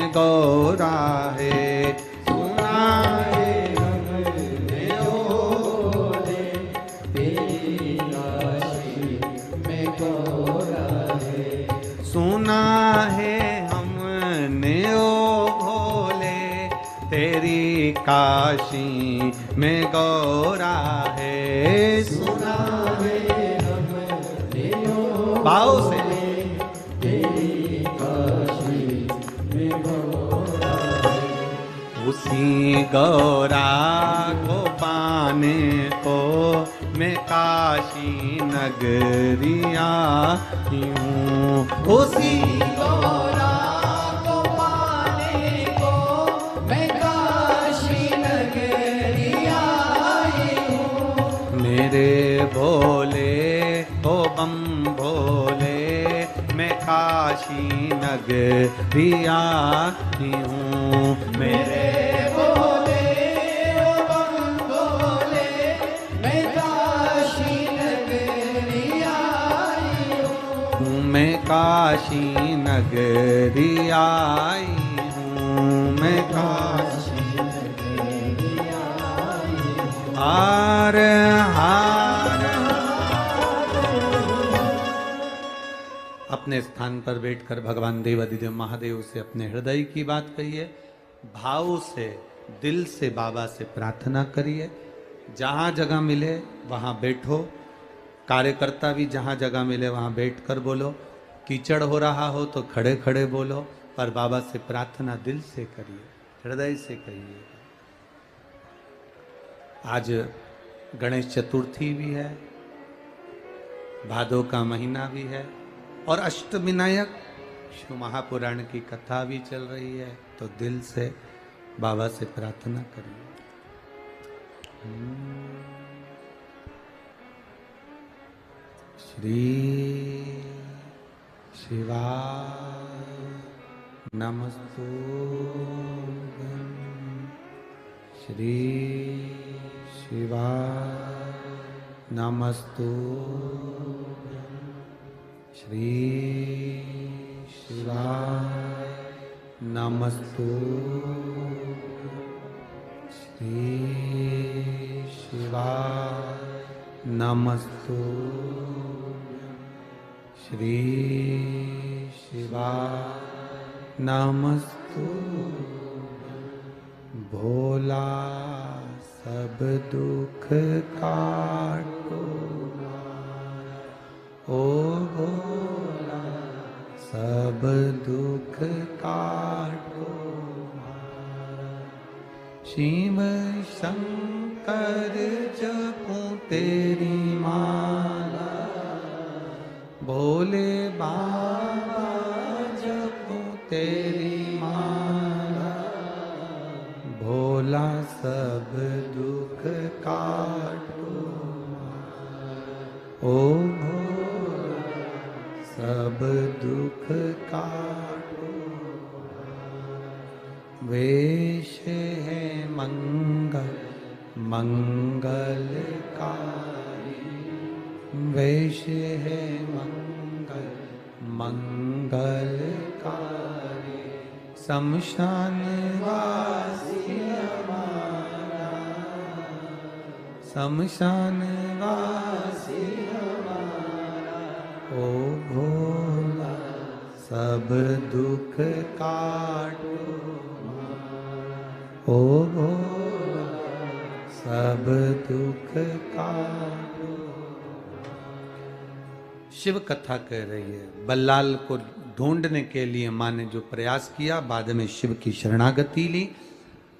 में गौरा है, सुना है हमने ओ भोले, तेरी काशी में गौरा है। सुना है हमने ओ भोले, तेरी काशी में गौरा है। सुना है हमने ओ भाव से तेरी काशी में गौरा है। उसी गौरा को पाने को मैं काशी नगरिया हूँ। उसी गौरा को पाने को मैं काशी नगरिया हूँ। मेरे भोले हो बम भोले, मैं काशी नगरिया हूँ। मेरे भोले हो बम भोले, मैं काशी नगरिया हूँ। मैं काशी नगरिया हूँ। मैं काशी नगरिया हूँ। हार हार अपने स्थान पर बैठकर भगवान देवाधिदेव महादेव से अपने हृदय की बात कहिए, भाव से दिल से बाबा से प्रार्थना करिए। जहाँ जगह मिले वहाँ बैठो, कार्यकर्ता भी जहाँ जगह मिले वहाँ बैठकर बोलो, कीचड़ हो रहा हो तो खड़े खड़े बोलो, पर बाबा से प्रार्थना दिल से करिए, हृदय से कहिए। आज गणेश चतुर्थी भी है, भादों का महीना भी है और अष्टविनायक शिव महापुराण की कथा भी चल रही है, तो दिल से बाबा से प्रार्थना करिए। श्री शिवाय नमस्तुभ्यं, श्री शिवाय नमस्तुभ्यं, श्री शिवाय नमस्तुभ्यं, श्री शिवाय नमस्तुभ्यं, श्री शिवाय नमस्तुभ्यं। भोला सब दुख काटो, ओ भोला सब दुख काटो। शिव शंकर जपूं तेरी माला, भोले बाबा जपूं तेरी माला। भोला सब दुख काटो, ओ भोला सब दुख काटो। वेश है मंगल मंगलकारी, वेश है मंगल मंगलकारी। शमशान वासी हमारा, शमशान वासी हमारा। ओ भोला सब दुख काटो, ओ भोला सब दुख काटो। शिव कथा कह रही है, बल्लाल को ढूंढने के लिए माँ ने जो प्रयास किया, बाद में शिव की शरणागति ली।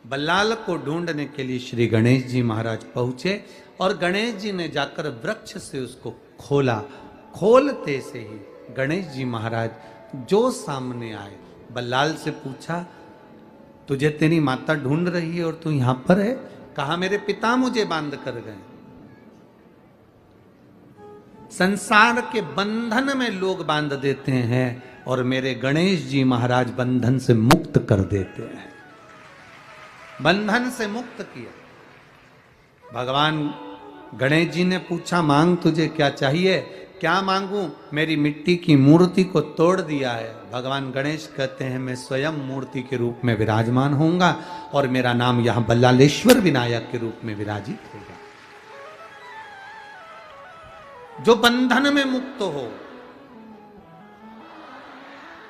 बल्लाल को ढूंढने के लिए श्री गणेश जी महाराज पहुंचे और गणेश जी ने जाकर वृक्ष से उसको खोला। खोलते से ही गणेश जी महाराज जो सामने आए, बल्लाल से पूछा, तुझे तेरी माता ढूंढ रही है और तू यहां पर है? कहा मेरे पिता मुझे बांध कर गए। संसार के बंधन में लोग बांध देते हैं और मेरे गणेश जी महाराज बंधन से मुक्त कर देते हैं। बंधन से मुक्त किया। भगवान गणेश जी ने पूछा, मांग तुझे क्या चाहिए? क्या मांगू? मेरी मिट्टी की मूर्ति को तोड़ दिया है। भगवान गणेश कहते हैं मैं स्वयं मूर्ति के रूप में विराजमान होऊंगा और मेरा नाम यहां बल्लालेश्वर विनायक के रूप में विराजित होगा। जो बंधन में मुक्त हो,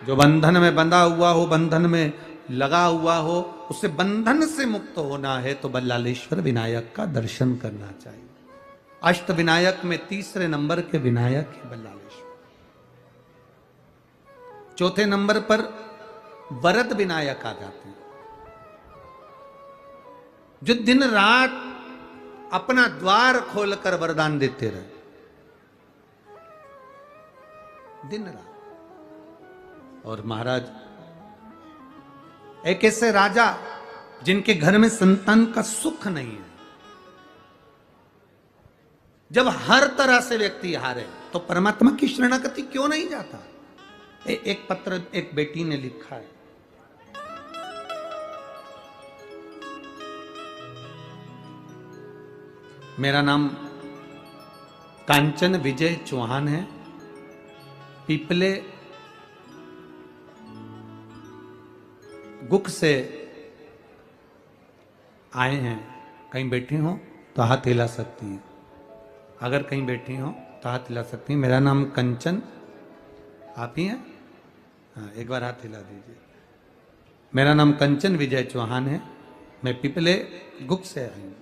जो बंधन में बंधा हुआ हो, बंधन में लगा हुआ हो, उसे बंधन से मुक्त होना है तो बल्लालेश्वर विनायक का दर्शन करना चाहिए। अष्ट विनायक में तीसरे नंबर के विनायक है बल्लालेश्वर। चौथे नंबर पर वरद विनायक आ जाते हैं, जो दिन रात अपना द्वार खोलकर वरदान देते रहे, दिन रात। और महाराज एक ऐसे राजा जिनके घर में संतान का सुख नहीं है, जब हर तरह से व्यक्ति हारे तो परमात्मा की शरणागति क्यों नहीं जाता? एक पत्र एक बेटी ने लिखा है, मेरा नाम कांचन विजय चौहान है, पीपले गुक से आए हैं। कहीं बैठी हो तो हाथ हिला सकती हैं, अगर कहीं बैठी हो तो हाथ हिला सकती हैं। मेरा नाम कंचन, आप ही हैं? हाँ, एक बार हाथ हिला दीजिए। मेरा नाम कंचन विजय चौहान है, मैं पिपले गुक से आई हूं।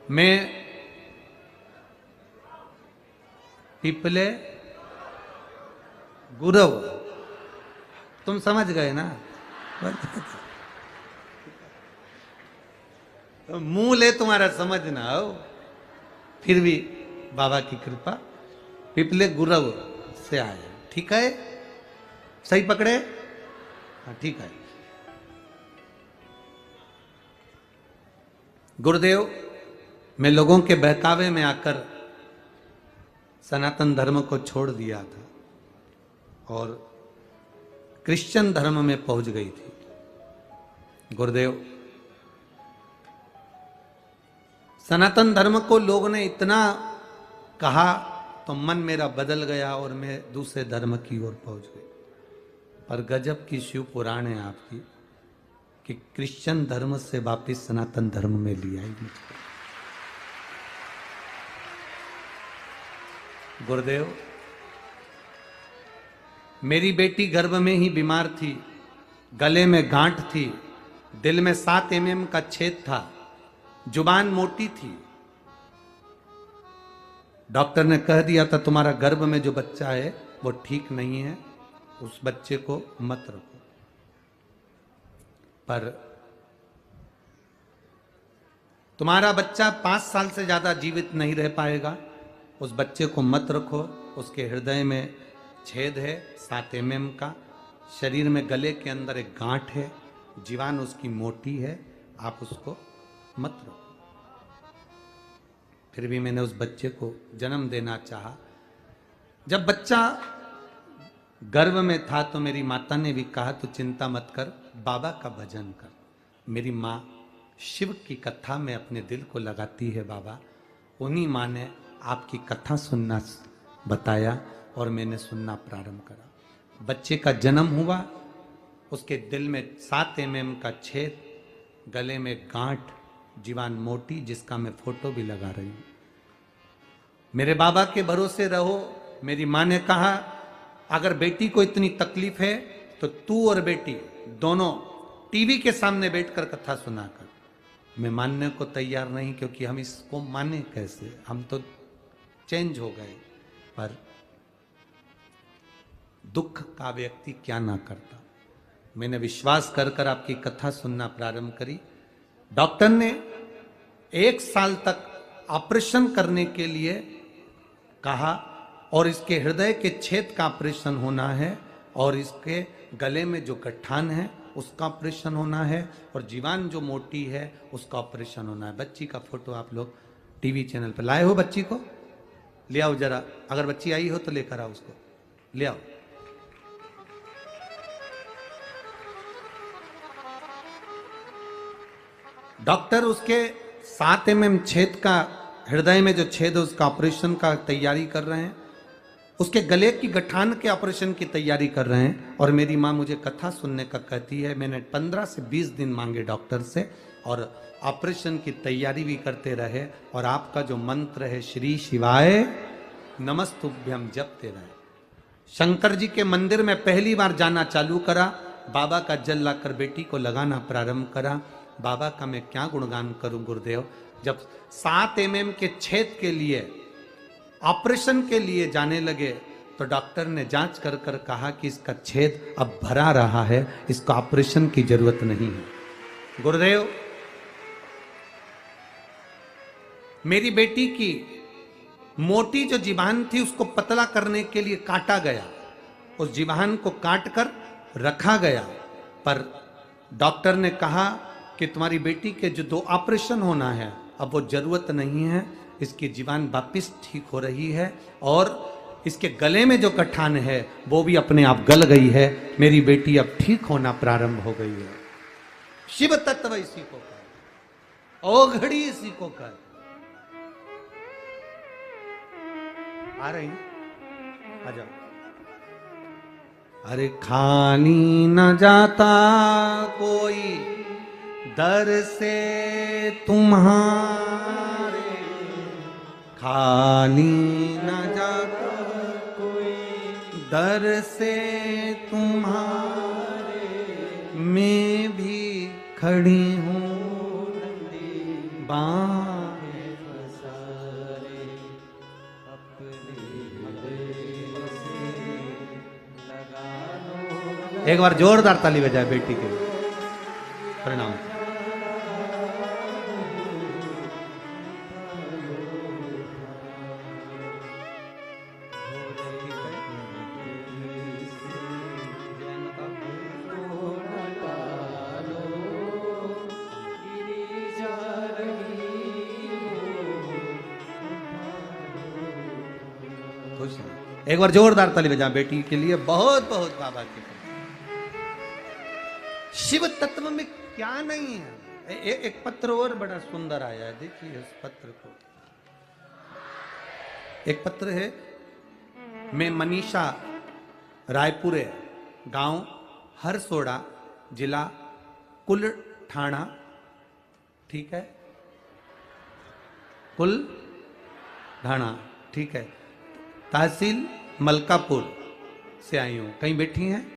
मैं पिपले गुरव, तुम समझ गए ना? तो मूल है तुम्हारा, समझ ना हो, फिर भी बाबा की कृपा पिपले गुरव से आए। ठीक है, सही पकड़े? हाँ ठीक है। गुरुदेव, मैं लोगों के बहकावे में आकर सनातन धर्म को छोड़ दिया था और क्रिश्चियन धर्म में पहुंच गई थी। गुरुदेव, सनातन धर्म को लोगों ने इतना कहा तो मन मेरा बदल गया और मैं दूसरे धर्म की ओर पहुंच गई। पर गजब की शिव पुराण है आपकी कि क्रिश्चियन धर्म से वापिस सनातन धर्म में लिया ही मुझको। गुरुदेव, मेरी बेटी गर्भ में ही बीमार थी, गले में गांठ थी, दिल में 7 mm का छेद था, जुबान मोटी थी। डॉक्टर ने कह दिया था तुम्हारा गर्भ में जो बच्चा है वो ठीक नहीं है, उस बच्चे को मत रखो। पर तुम्हारा बच्चा 5 साल से ज्यादा जीवित नहीं रह पाएगा, उस बच्चे को मत रखो, उसके हृदय में छेद है 7 mm का, शरीर में गले के अंदर एक गांठ है, जीवान उसकी मोटी है, आप उसको मत रखो। फिर भी मैंने उस बच्चे को जन्म देना चाहा। जब बच्चा गर्भ में था तो मेरी माता ने भी कहा तू चिंता मत कर, बाबा का भजन कर। मेरी माँ शिव की कथा में अपने दिल को लगाती है बाबा, उन्हीं माँ ने आपकी कथा सुनना बताया और मैंने सुनना प्रारंभ करा। बच्चे का जन्म हुआ, उसके दिल में 7 mm का छेद, गले में गांठ, जीवान मोटी, जिसका मैं फोटो भी लगा रही हूं। मेरे बाबा के भरोसे रहो। मेरी माँ ने कहा अगर बेटी को इतनी तकलीफ है तो तू और बेटी दोनों टीवी के सामने बैठकर कथा सुना कर। मैं मानने को तैयार नहीं, क्योंकि हम इसको माने कैसे, हम तो चेंज हो गए। पर दुख का व्यक्ति क्या ना करता। मैंने विश्वास कर कर आपकी कथा सुनना प्रारंभ करी। डॉक्टर ने 1 साल तक ऑपरेशन करने के लिए कहा और इसके हृदय के छेद का ऑपरेशन होना है और इसके गले में जो गठान है उसका ऑपरेशन होना है और जीवान जो मोटी है उसका ऑपरेशन होना है। बच्ची का फोटो आप लोग टीवी चैनल पर लाए हो, बच्ची को ले आओ जरा, अगर बच्ची आई हो तो लेकर आओ, उसको ले आओ। डॉक्टर उसके 7 mm छेद का हृदय में जो छेद है उसका ऑपरेशन का तैयारी कर रहे हैं, उसके गले की गठान के ऑपरेशन की तैयारी कर रहे हैं। और मेरी माँ मुझे कथा सुनने का कहती है, मैंने 15 से 20 दिन मांगे डॉक्टर से और ऑपरेशन की तैयारी भी करते रहे। और आपका जो मंत्र है श्री शिवाय नमस्तुभ्यम जपते रहे। शंकर जी के मंदिर में पहली बार जाना चालू करा, बाबा का जल लाकर बेटी को लगाना प्रारंभ करा। बाबा का मैं क्या गुणगान करूं गुरुदेव। जब 7 mm के छेद के लिए ऑपरेशन के लिए जाने लगे तो डॉक्टर ने जांच कर कर कहा कि इसका छेद अब भरा रहा है, इसका ऑपरेशन की जरूरत नहीं है। गुरुदेव, मेरी बेटी की मोटी जो जीभान थी उसको पतला करने के लिए काटा गया, उस जीभान को काट कर रखा गया, पर डॉक्टर ने कहा कि तुम्हारी बेटी के जो 2 ऑपरेशन होना है अब वो जरूरत नहीं है, इसकी जीवान वापिस ठीक हो रही है और इसके गले में जो गठान है वो भी अपने आप गल गई है। मेरी बेटी अब ठीक होना प्रारंभ हो गई है। शिव तत्व इसी को कर, ओघड़ी इसी को कर। आ रही आ जाओ। अरे खाली न जाता कोई दर से तुम्हारे, खाली न जाता कोई दर से तुम्हारे, मैं भी खड़ी हूँ बाहें पसारे, अपने हृदय से लगा लो। एक बार जोरदार ताली बजाए बेटी के लिए। प्रणाम। एक बार जोरदार ताली बजा बेटी के लिए। बहुत बहुत बाबा की। शिव तत्व में क्या नहीं है। एक पत्र और बड़ा सुंदर आया है, देखिए इस पत्र को। एक पत्र है, मैं मनीषा रायपुरे, गांव हरसोड़ा, जिला कुल ठाणा, ठीक है, कुल ढाणा, ठीक है, तहसील मलकापुर से आई हूं। कहीं बैठी हैं?